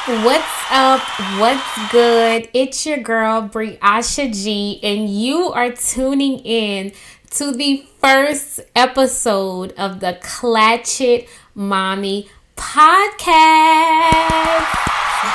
What's up? What's good? It's your girl, Briasha G, and you are tuning in to the first episode of the Clutch It Mommy podcast.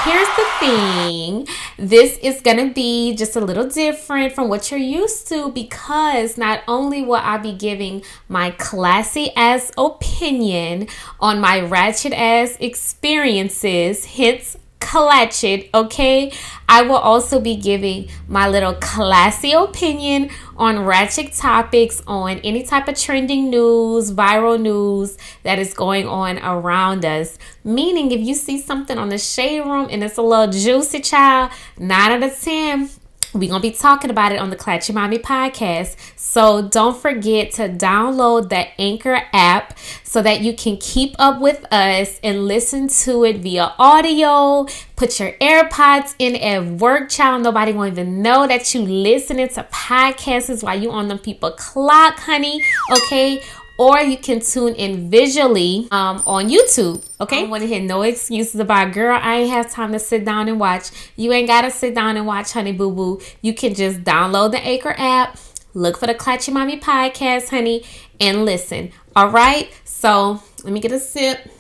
Here's the thing. This is going to be just a little different from what you're used to because not only will I be giving my classy ass opinion on my ratchet ass experiences, hence clutch it, okay? I will also be giving my little classy opinion on ratchet topics, on any type of trending news, viral news that is going on around us. Meaning, if you see something on the shade room and it's a little juicy, child, 9 out of 10, we're going to be talking about it on the Clutch It Mommy podcast. So don't forget to download the Anchor app so that you can keep up with us and listen to it via audio. Put your AirPods in at work, child. Nobody won't even know that you listening to podcasts while you on them people clock, honey. Okay? Or you can tune in visually on YouTube, okay? I don't want to hear no excuses about, girl, I ain't have time to sit down and watch. You ain't got to sit down and watch, honey boo-boo. You can just download the Anchor app, look for the Clutch It Mommy podcast, honey, and listen, all right? So let me get a sip.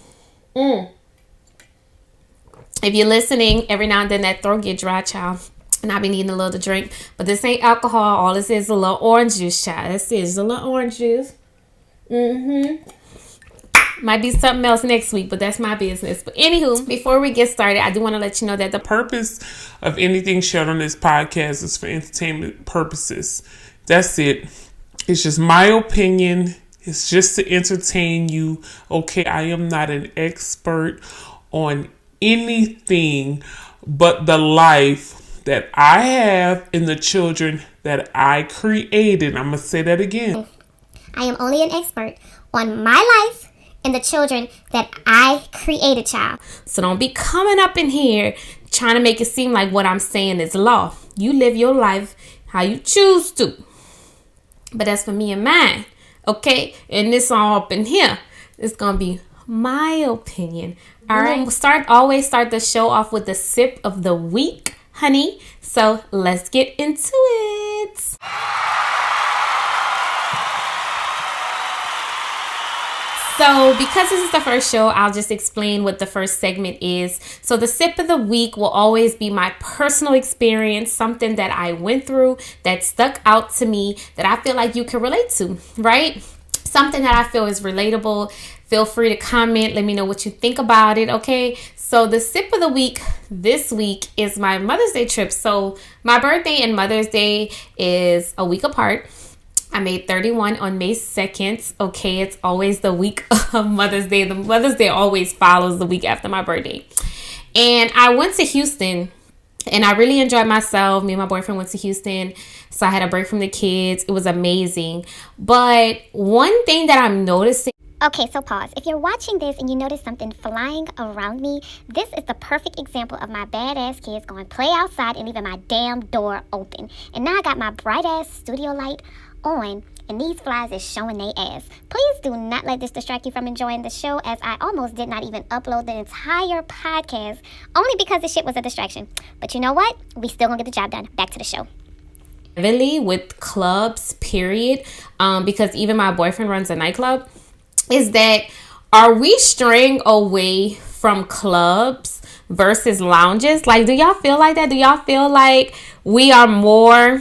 If you're listening, every now and then that throat get dry, child. And I be needing a little to drink. But this ain't alcohol. All this is a little orange juice, child. This is a little orange juice. Might be something else next week, but that's my business. But anywho, before we get started, I do want to let you know that the purpose of anything shared on this podcast is for entertainment purposes. That's it. It's just my opinion. It's just to entertain you. Okay, I am not an expert on anything but the life that I have and the children that I created. I'm going to say that again. I am only an expert on my life and the children that I created, child. So don't be coming up in here trying to make it seem like what I'm saying is law. You live your life how you choose to. But that's for me and mine, okay? And this all up in here, it's going to be my opinion. All right? Always start the show off with the sip of the week, honey. So let's get into it. So because this is the first show, I'll just explain what the first segment is. So the sip of the week will always be my personal experience, something that I went through that stuck out to me that I feel like you can relate to, right? Something that I feel is relatable. Feel free to comment. Let me know what you think about it, okay? So the sip of the week this week is my Mother's Day trip. So my birthday and Mother's Day is a week apart. I made 31 on May 2nd. Okay, it's always the week of Mother's Day. The Mother's Day always follows the week after my birthday. And I went to Houston and I really enjoyed myself. Me and my boyfriend went to Houston. So I had a break from the kids. It was amazing. But one thing that I'm noticing. Okay, so pause. If you're watching this and you notice something flying around me, this is the perfect example of my badass kids going play outside and leaving my damn door open. And now I got my bright ass studio light on and these flies is showing they ass. Please do not let this distract you from enjoying the show, as I almost did not even upload the entire podcast only because this shit was a distraction. But you know what? We still gonna get the job done. Back to the show. Heavily with clubs, period, because even my boyfriend runs a nightclub, is that are we straying away from clubs versus lounges? Like, do y'all feel like that? Do y'all feel like we are more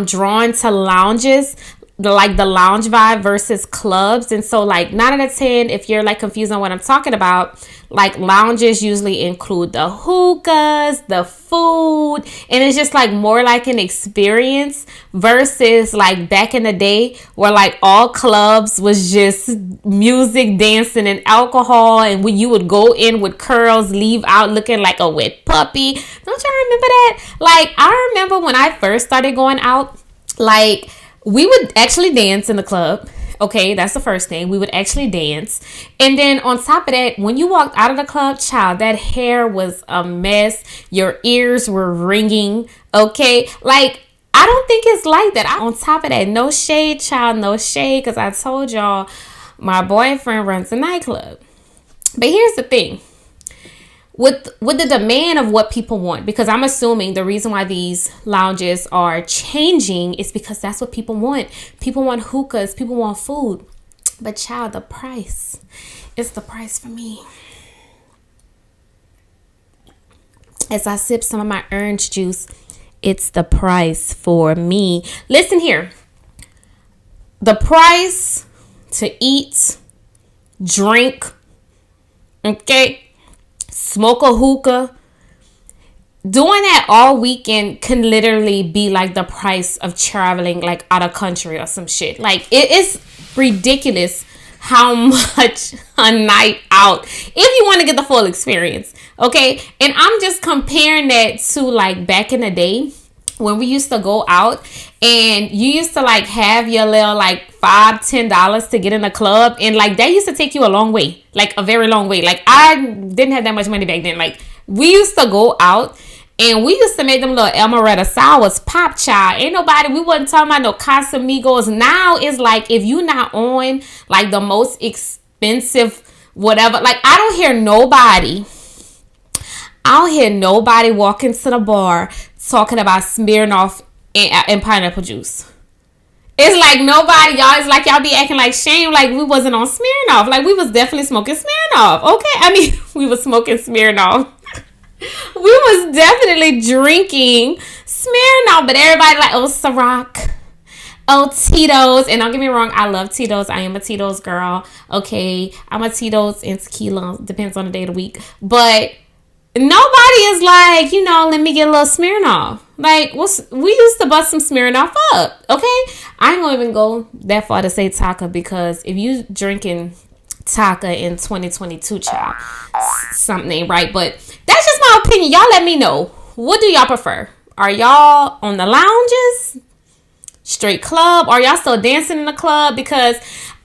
drawn to lounges, like the lounge vibe versus clubs? And so like 9 out of 10, if you're like confused on what I'm talking about, like lounges usually include the hookahs, the food, and it's just like more like an experience versus like back in the day where like all clubs was just music, dancing, and alcohol, and when you would go in with curls, leave out looking like a wet puppy. Don't y'all remember that? Like, I remember when I first started going out, like we would actually dance in the club. Okay, that's the first thing. We would actually dance. And then on top of that, when you walked out of the club, child, that hair was a mess. Your ears were ringing. Okay, like I don't think it's like that. On top of that, no shade, child, no shade, because I told y'all my boyfriend runs a nightclub. But here's the thing. with the demand of what people want, because I'm assuming the reason why these lounges are changing is because that's what people want. People want hookahs, people want food. But child, the price is the price for me. As I sip some of my orange juice, it's the price for me. Listen here. The price to eat, drink, okay, smoke a hookah, doing that all weekend can literally be like the price of traveling like out of country or some shit. Like, it is ridiculous how much a night out, if you want to get the full experience, okay? And I'm just comparing that to like back in the day when we used to go out and you used to like have your little like $5-10 to get in a club, and like that used to take you a long way, like a very long way. Like, I didn't have that much money back then. Like, we used to go out and we used to make them little amaretto sours pop, child. Ain't nobody, we wasn't talking about no Casamigos. Now it's like, if you not on like the most expensive whatever, like I don't hear nobody walk into the bar talking about Smirnoff and pineapple juice. It's like nobody, y'all, it's like y'all be acting like shame, like we wasn't on Smirnoff. Like, we was definitely smoking Smirnoff, okay? I mean, we was smoking Smirnoff. We was definitely drinking Smirnoff, but everybody like, oh, Ciroc, oh, Tito's. And don't get me wrong, I love Tito's. I am a Tito's girl, okay? I'm a Tito's and tequila, depends on the day of the week. But nobody is like, let me get a little Smirnoff. Like, we used to bust some Smirnoff up, okay? I ain't gonna even go that far to say Taka, because if you drinking Taka in 2022, child, something ain't right. But that's just my opinion. Y'all let me know. What do y'all prefer? Are y'all on the lounges? Straight club? Are y'all still dancing in the club? Because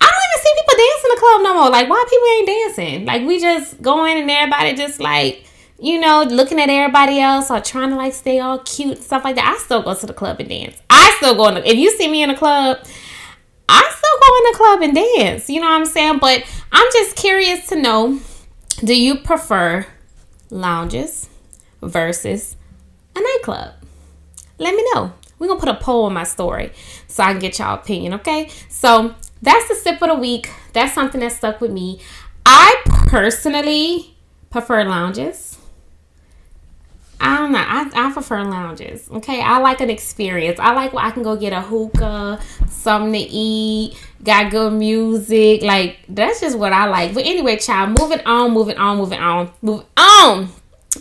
I don't even see people dance in the club no more. Like, why people ain't dancing? Like, we just go in and everybody just like, looking at everybody else or trying to like stay all cute and stuff like that. I still go to the club and dance. If you see me in a club, I still go in the club and dance. You know what I'm saying? But I'm just curious to know, do you prefer lounges versus a nightclub? Let me know. We're going to put a poll on my story so I can get y'all opinion, okay? So that's the sip of the week. That's something that stuck with me. I personally prefer lounges. I don't know. I prefer lounges. Okay. I like an experience. I like where I can go get a hookah, something to eat, got good music. Like, that's just what I like. But anyway, child, moving on.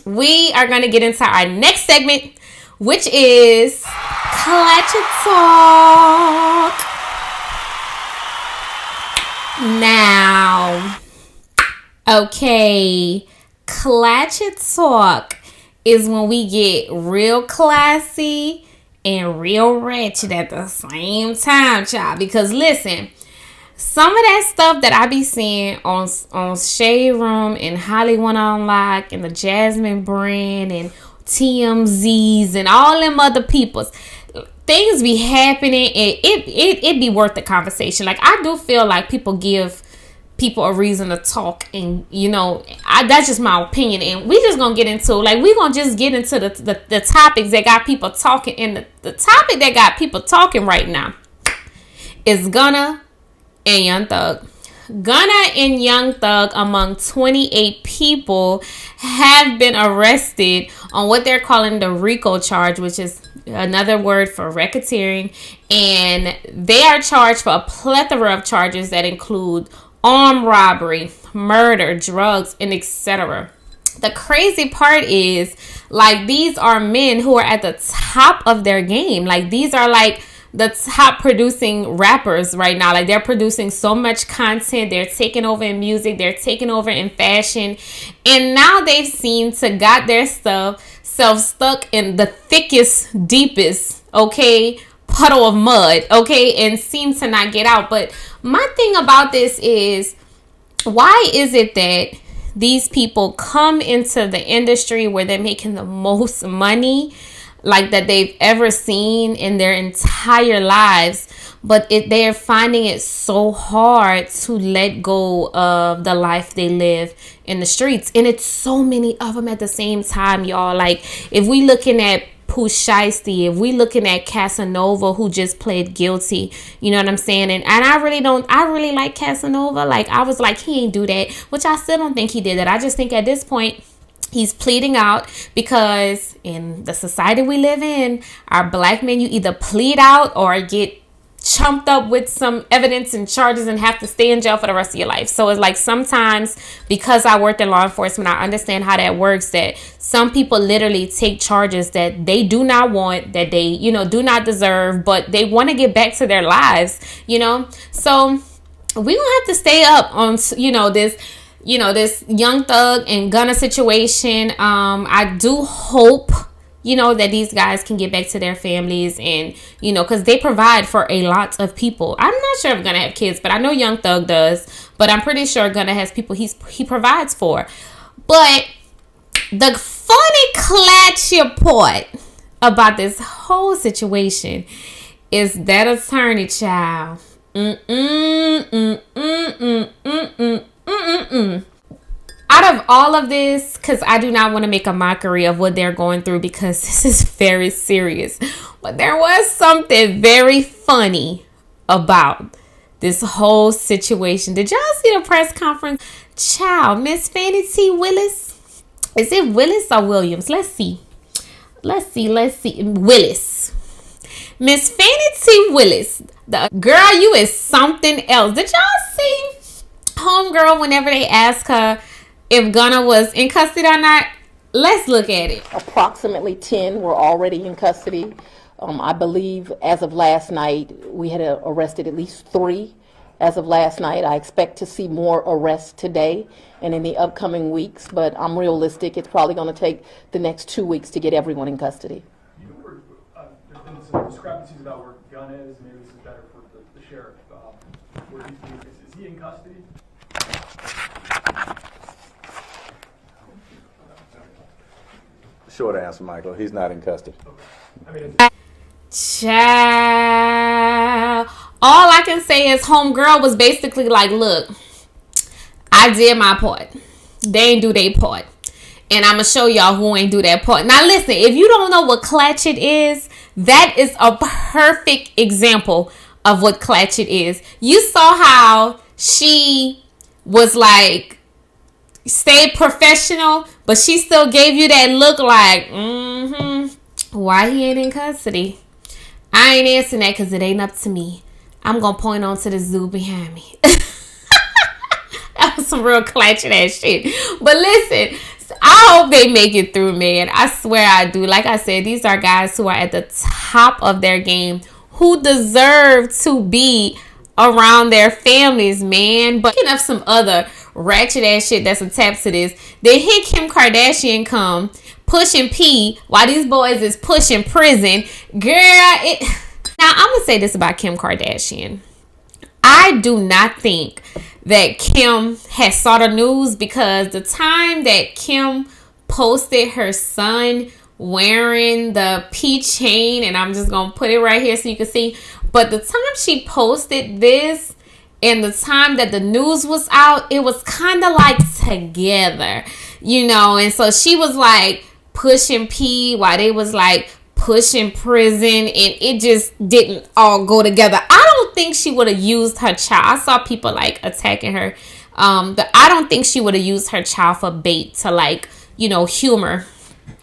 We are going to get into our next segment, which is Clutch It Talk. Now, okay, Clutch It Talk is when we get real classy and real ratchet at the same time, child. Because listen, some of that stuff that I be seeing on Shade Room and Hollywood Unlocked and the Jasmine brand and TMZs and all them other peoples, things be happening and it be worth the conversation. Like, I do feel like people give people a reason to talk, and that's just my opinion, and we just gonna get into, like, we gonna just get into the topics that got people talking. And the topic that got people talking right now is Gunna and Young Thug. Gunna and Young Thug, among 28 people, have been arrested on what they're calling the RICO charge, which is another word for racketeering, and they are charged for a plethora of charges that include armed robbery, murder, drugs, and etc. The crazy part is, like, these are men who are at the top of their game. Like, these are like the top producing rappers right now. Like, they're producing so much content. They're taking over in music. They're taking over in fashion. And now they've seemed to got their self stuck in the thickest, deepest, okay, puddle of mud, okay, and seem to not get out. But my thing about this is, why is it that these people come into the industry where they're making the most money, like, that they've ever seen in their entire lives, but they're finding it so hard to let go of the life they live in the streets. And it's so many of them at the same time, y'all. Like, if we looking at Pooh Shiesty, if we looking at Casanova, who just pled guilty, you know what I'm saying? And I really like Casanova. Like, I was like, he ain't do that, which I still don't think he did that. I just think at this point, he's pleading out because in the society we live in, our black men, you either plead out or get chumped up with some evidence and charges and have to stay in jail for the rest of your life. So it's like, sometimes, because I worked in law enforcement, I understand how that works, that some people literally take charges that they do not want, that they, do not deserve, but they want to get back to their lives, So we don't have to stay up on, this Young Thug and Gunna situation. I do hope, that these guys can get back to their families and, because they provide for a lot of people. I'm not sure if Gunna have kids, but I know Young Thug does. But I'm pretty sure Gunna has people he provides for. But the funny clatchy part about this whole situation is that attorney child. Out of all of this, because I do not want to make a mockery of what they're going through, because this is very serious, but there was something very funny about this whole situation. Did y'all see the press conference? Child, Miss Fannie T. Willis. Is it Willis or Williams? Let's see. Willis. Miss Fannie T. Willis. The girl, you is something else. Did y'all see homegirl whenever they ask her if Gunna was in custody or not? Let's look at it. Approximately 10 were already in custody. I believe as of last night, we had arrested at least 3 as of last night. I expect to see more arrests today and in the upcoming weeks, but I'm realistic. It's probably going to take the next 2 weeks to get everyone in custody. There's been some discrepancies about where Gunna is. Maybe this is better for the sheriff. Where is he in custody? Short answer, Michael. He's not in custody. Child. All I can say is homegirl was basically like, look, I did my part. They ain't do their part. And I'm going to show y'all who ain't do that part. Now, listen, if you don't know what clatchet is, that is a perfect example of what clatchet is. You saw how she was like, stayed professional, but she still gave you that look like, why he ain't in custody? I ain't answering that because it ain't up to me. I'm going to point on to the zoo behind me. That was some real clatching ass shit. But listen, I hope they make it through, man. I swear I do. Like I said, these are guys who are at the top of their game, who deserve to be around their families, man. But speaking of some other ratchet ass shit that's attached to this, they hit Kim Kardashian come pushing P while these boys is pushing prison. Girl, now I'm gonna say this about Kim Kardashian. I do not think that Kim has saw the news, because the time that Kim posted her son wearing the P chain, and I'm just gonna put it right here so you can see, but the time she posted this and the time that the news was out, it was kind of like together, and so she was like pushing P while they was like pushing prison, and it just didn't all go together. I don't think she would have used her child. I saw people like attacking her. But I don't think she would have used her child for bait to like, humor,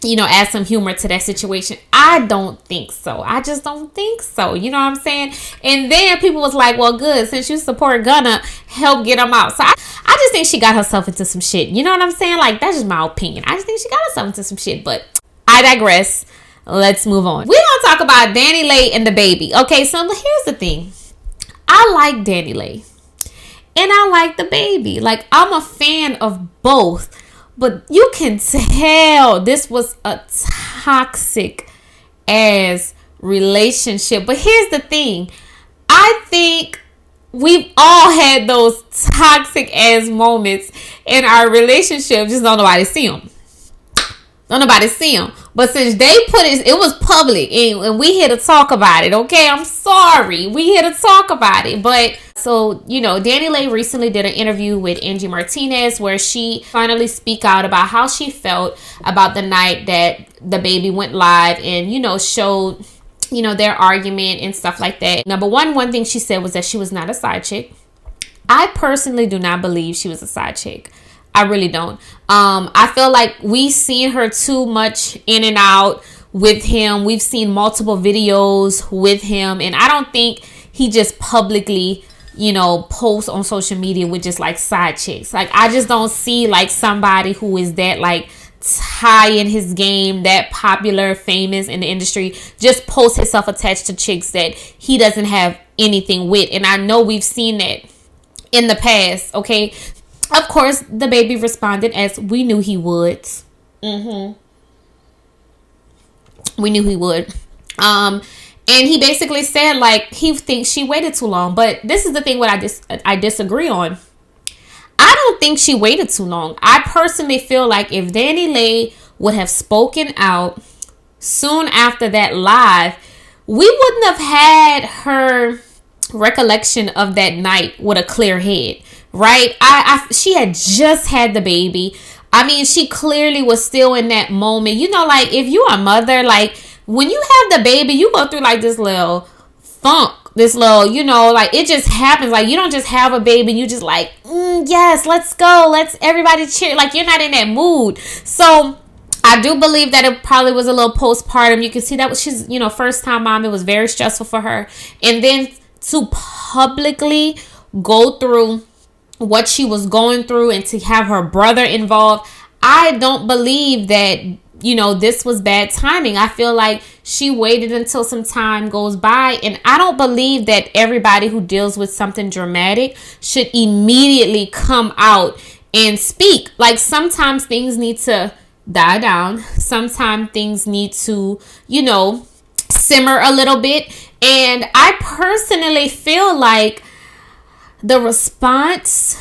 add some humor to that situation. I don't think so. I just don't think so. You know what I'm saying? And then people was like, well, good. Since you support Gunna, help get him out. So I just think she got herself into some shit. You know what I'm saying? Like, that's just my opinion. I just think she got herself into some shit. But I digress. Let's move on. We're going to talk about Dani, Leigh, and the baby. Okay, so here's the thing. I like Dani, Leigh, and I like the baby. Like, I'm a fan of both. But you can tell this was a toxic ass relationship. But here's the thing. I think we've all had those toxic ass moments in our relationship. Just don't nobody see them. Don't nobody see them. But since they put it was public, and we here to talk about it, okay? I'm sorry. We here to talk about it. But, so, DaniLeigh recently did an interview with Angie Martinez where she finally speak out about how she felt about the night that the baby went live and, showed, their argument and stuff like that. Number one thing she said was that she was not a side chick. I personally do not believe she was a side chick. I really don't. I feel like we've seen her too much in and out with him. We've seen multiple videos with him. And I don't think he just publicly, posts on social media with just like side chicks. Like, I just don't see like somebody who is that like high in his game, that popular, famous in the industry, just post himself attached to chicks that he doesn't have anything with. And I know we've seen that in the past, okay? Of course, the baby responded as we knew he would. We knew he would. And he basically said, like, he thinks she waited too long. But this is the thing what I disagree on. I don't think she waited too long. I personally feel like if DaniLeigh would have spoken out soon after that live, we wouldn't have had her recollection of that night with a clear head, right? She had just had the baby. I mean, she clearly was still in that moment. Like, if you are a mother, like, when you have the baby, you go through like this little funk, this little, like, it just happens. Like, you don't just have a baby, you just like, yes, let's go, let's everybody cheer. Like, you're not in that mood. So I do believe that it probably was a little postpartum. You can see that she's, first time mom. It was very stressful for her. And then to publicly go through what she was going through and to have her brother involved, I don't believe that, this was bad timing. I feel like she waited until some time goes by, and I don't believe that everybody who deals with something dramatic should immediately come out and speak. Like, sometimes things need to die down. Sometimes things need to, simmer a little bit. And I personally feel like the response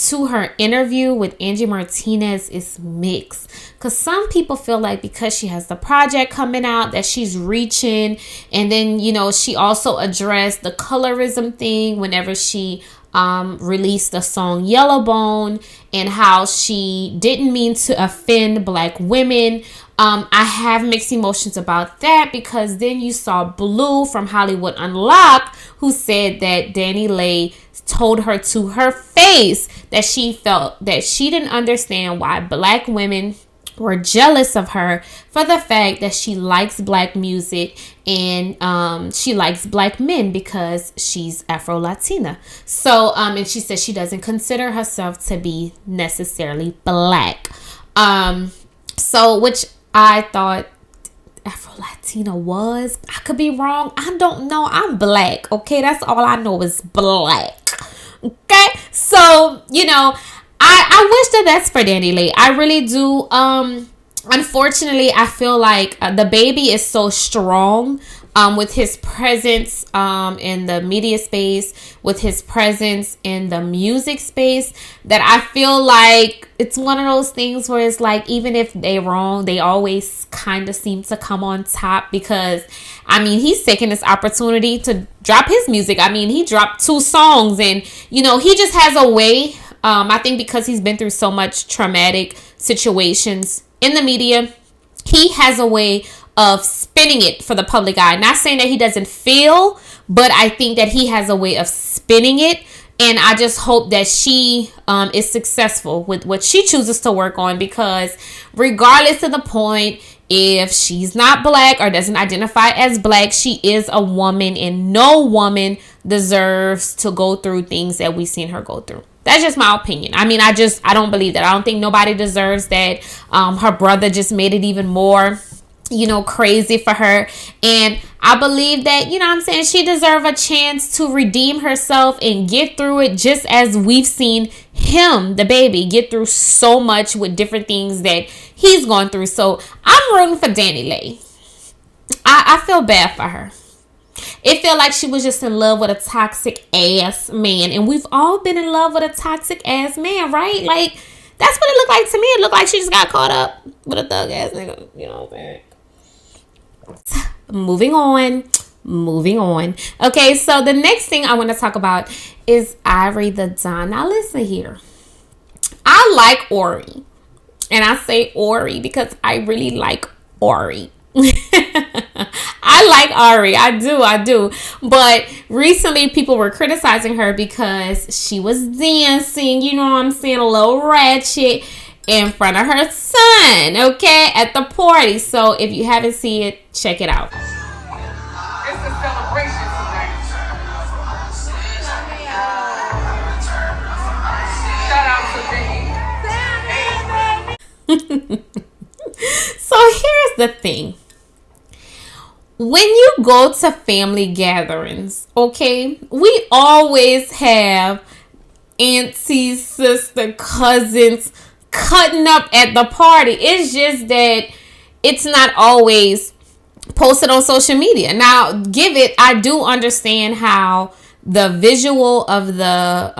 to her interview with Angie Martinez is mixed. Because some people feel like because she has the project coming out that she's reaching. And then, she also addressed the colorism thing whenever she released the song Yellowbone, and how she didn't mean to offend Black women. I have mixed emotions about that, because then you saw Blue from Hollywood Unlocked, who said that DaniLeigh told her to her face that she felt that she didn't understand why Black women were jealous of her for the fact that she likes Black music and she likes Black men because she's Afro-Latina. So, and she said she doesn't consider herself to be necessarily Black. So, which I thought Afro-Latina was. I could be wrong. I don't know. I'm Black, okay? That's all I know is Black. Okay? So, I wish the best for DaniLeigh. I really do. Unfortunately, I feel like the baby is so strong with his presence in the media space, with his presence in the music space, that I feel like it's one of those things where it's like, even if they're wrong, they always kind of seem to come on top, because I mean, he's taking this opportunity to drop his music. I mean, he dropped 2 songs, and he just has a way. I think because he's been through so much traumatic situations in the media, he has a way of spinning it for the public eye. Not saying that he doesn't feel, but I think that he has a way of spinning it. And I just hope that she is successful with what she chooses to work on, because regardless of the point, if she's not Black or doesn't identify as Black, she is a woman, and no woman deserves to go through things that we've seen her go through. That's just my opinion. I mean, I don't believe that. I don't think nobody deserves that. Her brother just made it even more, crazy for her. And I believe that, I'm saying, she deserves a chance to redeem herself and get through it, just as we've seen him, the baby, get through so much with different things that he's gone through. So I'm rooting for DaniLeigh. I feel bad for her. It felt like she was just in love with a toxic ass man. And we've all been in love with a toxic ass man, right? Like, that's what it looked like to me. It looked like she just got caught up with a thug ass nigga. You know what I'm saying? Moving on. Okay, so the next thing I want to talk about is Ari the Don. Now listen here. I like Ori. And I say Ori because I really like Ori. I like Ari. I do. But recently people were criticizing her because she was dancing, you know what I'm saying, a little ratchet in front of her son, okay, at the party. So if you haven't seen it, check it out. It's a celebration tonight. Shout out to Leigh. So here's the thing. When you go to family gatherings, okay, we always have aunties, sister, cousins cutting up at the party. It's just that it's not always posted on social media. Now, I do understand how the visual of the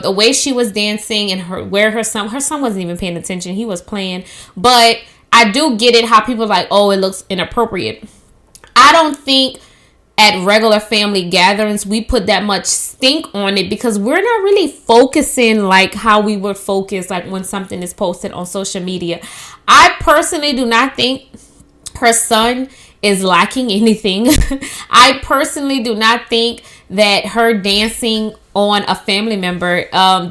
the way she was dancing and her son wasn't even paying attention. He was playing. But I do get it how people are like, oh, it looks inappropriate. I don't think at regular family gatherings we put that much stink on it because we're not really focusing like how we would focus like when something is posted on social media. I personally do not think her son is lacking anything. I personally do not think that her dancing on a family member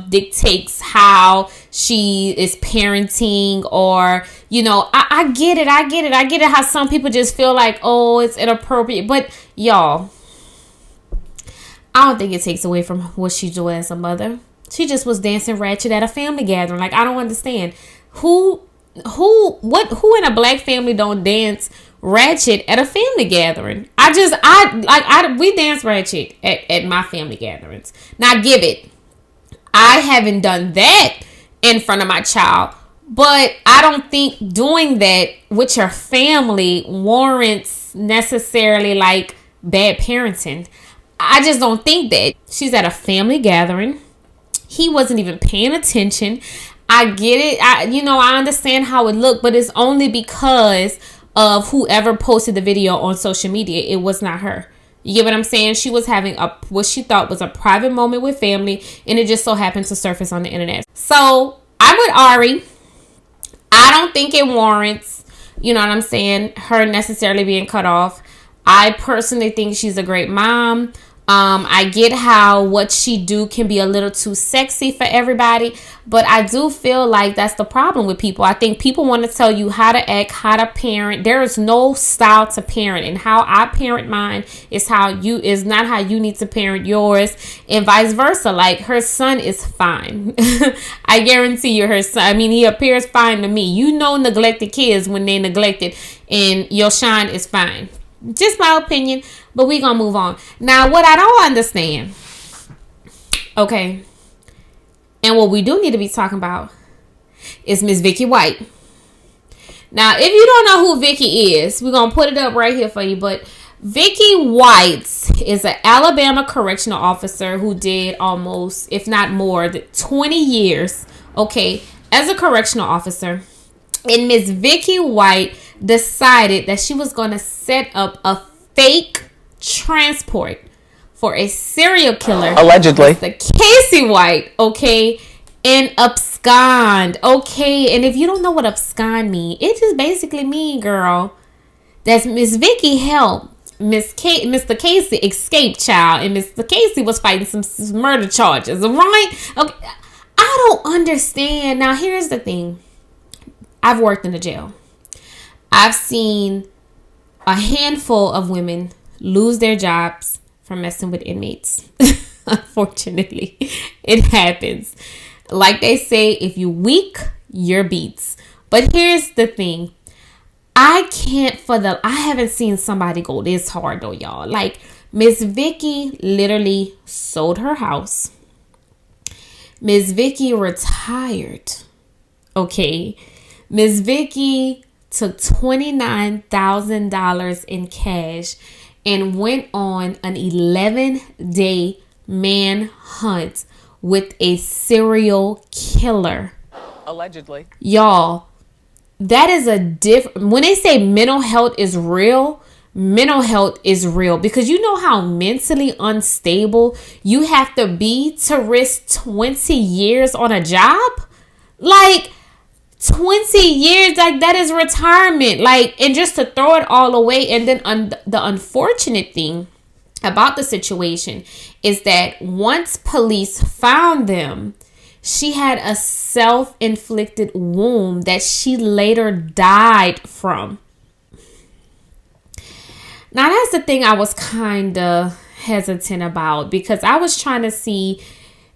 dictates how she is parenting, or I get it how some people just feel like, oh, it's inappropriate. But y'all, I don't think it takes away from what she doing as a mother. She just was dancing ratchet at a family gathering. Like, I don't understand who in a black family don't dance ratchet at a family gathering. We dance ratchet at my family gatherings. Now, give it, I haven't done that in front of my child, but I don't think doing that with your family warrants necessarily like bad parenting. I just don't think that. She's at a family gathering. He wasn't even paying attention. I get it. I understand how it looked, but it's only because of whoever posted the video on social media. It was not her. You get what I'm saying? She was having what she thought was a private moment with family, and it just so happened to surface on the internet. So I'm with Ari. I don't think it warrants, you know what I'm saying, her necessarily being cut off. I personally think she's a great mom. I get how what she do can be a little too sexy for everybody, but I do feel like that's the problem with people. I think people want to tell you how to act, how to parent. There is no style to parent, and how I parent mine is not how you need to parent yours, and vice versa. Like, her son is fine. I guarantee you her son, he appears fine to me. Neglected kids when they neglected, and your shine is fine. Just my opinion, but we gonna move on. Now, what I don't understand, okay, and what we do need to be talking about is Miss Vicky White. Now, if you don't know who Vicky is, we're gonna put it up right here for you. But Vicky White is an Alabama correctional officer who did almost, if not more, 20 years, okay, as a correctional officer. And Miss Vicky White decided that she was going to set up a fake transport for a serial killer, allegedly, Mr. Casey White, okay, and abscond, okay. And if you don't know what abscond mean, it just basically mean, girl, that Miss Vicky helped Mr. Casey escape, child, and Mr. Casey was fighting some murder charges, right? Okay, I don't understand. Now, here's the thing. I've worked in a jail. I've seen a handful of women lose their jobs from messing with inmates. Unfortunately, it happens. Like they say, if you weak, you're beats. But here's the thing. I haven't seen somebody go this hard though, y'all. Like, Miss Vicky literally sold her house. Miss Vicky retired. Okay. Miss Vicky took $29,000 in cash and went on an 11-day manhunt with a serial killer. allegedly. Y'all, that is when they say mental health is real because you know how mentally unstable you have to be to risk 20 years on a job. Like 20 years, like that is retirement. Like, and just to throw it all away. And then the unfortunate thing about the situation is that once police found them, she had a self-inflicted wound that she later died from. Now, that's the thing I was kind of hesitant about, because I was trying to see,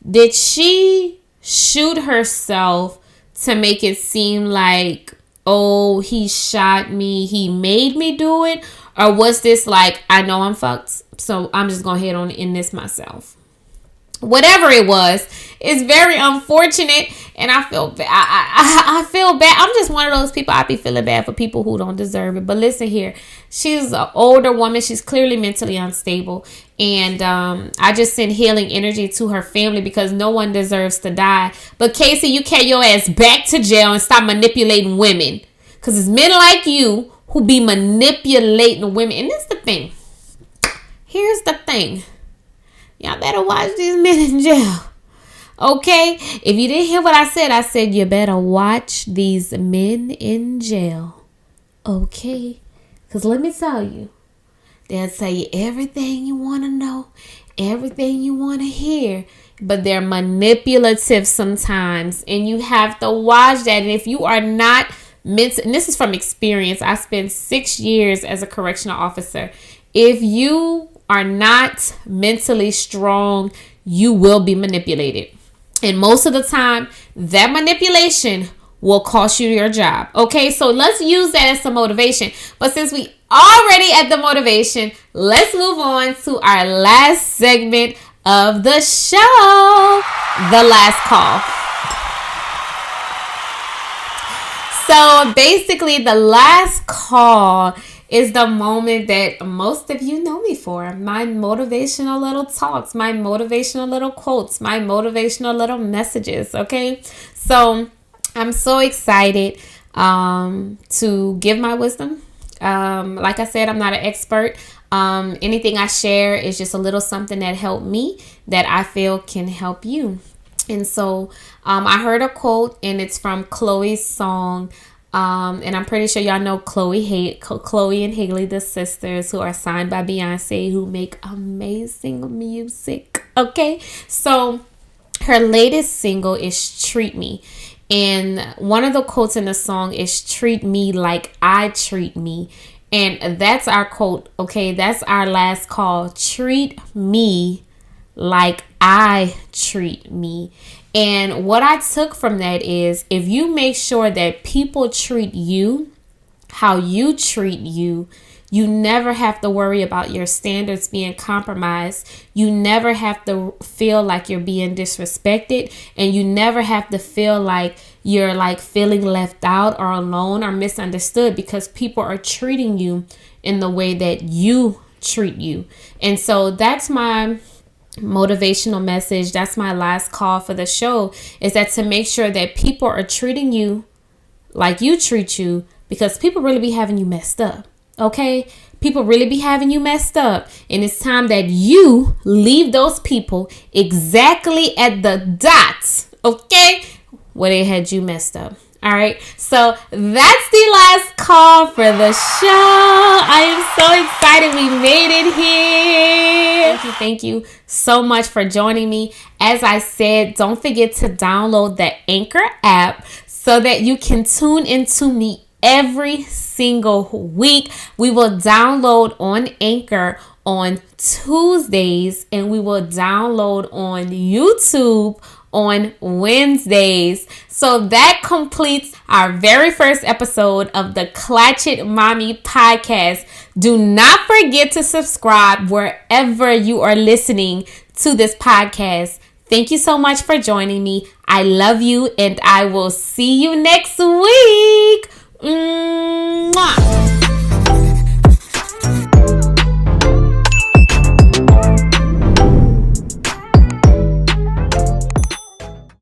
did she shoot herself to make it seem like, oh, he shot me, he made me do it? Or was this like, I know I'm fucked, so I'm just going to head on and end this myself? Whatever it was, it's very unfortunate, and I feel bad. I feel bad. I'm just one of those people. I be feeling bad for people who don't deserve it. But listen here, she's an older woman. She's clearly mentally unstable, and I just send healing energy to her family, because no one deserves to die. But Casey, you carry your ass back to jail and stop manipulating women, because it's men like you who be manipulating women. And that's the thing. Here's the thing. Y'all better watch these men in jail. Okay? If you didn't hear what I said you better watch these men in jail. Okay? Because let me tell you, they'll tell you everything you want to know, everything you want to hear, but they're manipulative sometimes, and you have to watch that. And if you are not mental, and this is from experience, I spent 6 years as a correctional officer. If you are not mentally strong, you will be manipulated. And most of the time, that manipulation will cost you your job. Okay, so let's use that as some motivation. But since we already at the motivation, let's move on to our last segment of the show, the last call. So basically, the last call is the moment that most of you know me for. My motivational little talks, my motivational little quotes, my motivational little messages, okay? So I'm so excited to give my wisdom. Like I said, I'm not an expert. Anything I share is just a little something that helped me that I feel can help you. And so I heard a quote, and it's from Chloe's song. And I'm pretty sure y'all know Chloe and Hailey, the sisters who are signed by Beyonce, who make amazing music. Okay, so her latest single is Treat Me. And one of the quotes in the song is treat me like I treat me. And that's our quote. Okay, that's our last call. Treat me like I treat me. And what I took from that is, if you make sure that people treat you how you treat you, you never have to worry about your standards being compromised. You never have to feel like you're being disrespected, and you never have to feel like you're like feeling left out or alone or misunderstood, because people are treating you in the way that you treat you. And so that's my motivational message. That's my last call for the show, is that to make sure that people are treating you like you treat you, because people really be having you messed up. Okay, people really be having you messed up, and it's time that you leave those people exactly at the dot, okay, where they had you messed up. All right, so that's the last call for the show. I am so excited we made it here. Thank you so much for joining me. As I said, don't forget to download the Anchor app so that you can tune into me every single week. We will download on Anchor on Tuesdays, and we will download on YouTube on Wednesdays. So that completes our very first episode of the Clutch It Mommy podcast. Do not forget to subscribe wherever you are listening to this podcast. Thank you so much for joining me. I love you, and I will see you next week. Mwah.